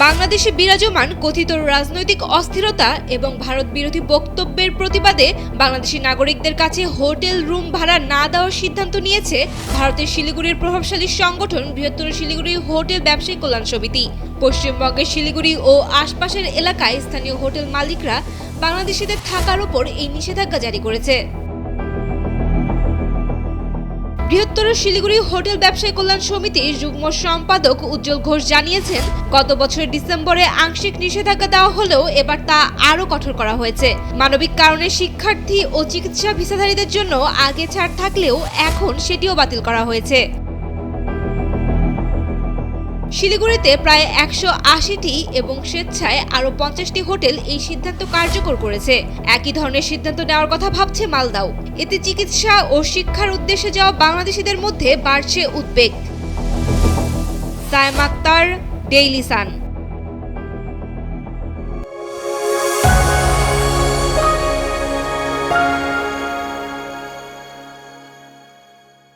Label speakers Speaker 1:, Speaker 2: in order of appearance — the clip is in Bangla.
Speaker 1: বাংলাদেশে বিরাজমান কথিত রাজনৈতিক অস্থিরতা এবং ভারত বিরোধী বক্তব্যের প্রতিবাদে বাংলাদেশি নাগরিকদের কাছে হোটেল রুম ভাড়া না দেওয়ার সিদ্ধান্ত নিয়েছে ভারতের শিলিগুড়ির প্রভাবশালী সংগঠন বৃহত্তর শিলিগুড়ি হোটেল ব্যবসায়ী কল্যাণ সমিতি। পশ্চিমবঙ্গের শিলিগুড়ি ও আশপাশের এলাকায় স্থানীয় হোটেল মালিকরা বাংলাদেশিদের থাকার ওপর এই নিষেধাজ্ঞা জারি করেছে। বৃহত্তর শিলিগুড়ি হোটেল ব্যবসায়ী কল্যাণ সমিতির যুগ্ম সম্পাদক উজ্জ্বল ঘোষ জানিয়েছেন, গত বছরের ডিসেম্বরে আংশিক নিষেধাজ্ঞা দেওয়া হলেও এবার তা আরও কঠোর করা হয়েছে। মানবিক কারণে শিক্ষার্থী ও চিকিৎসা ভিসাধারীদের জন্য আগে ছাড় থাকলেও এখন সেটিও বাতিল করা হয়েছে। শিলিগুড়িতে প্রায় 180টি এবং স্বেচ্ছায় আরও 50টি হোটেল এই সিদ্ধান্ত কার্যকর করেছে। একই ধরনের সিদ্ধান্ত নেওয়ার কথা ভাবছে মালদাও। এতে চিকিৎসা ও শিক্ষার উদ্দেশ্যে যাওয়া বাংলাদেশিদের মধ্যে বাড়ছে উদ্বেগ। Sayem Akter, Daily Sun.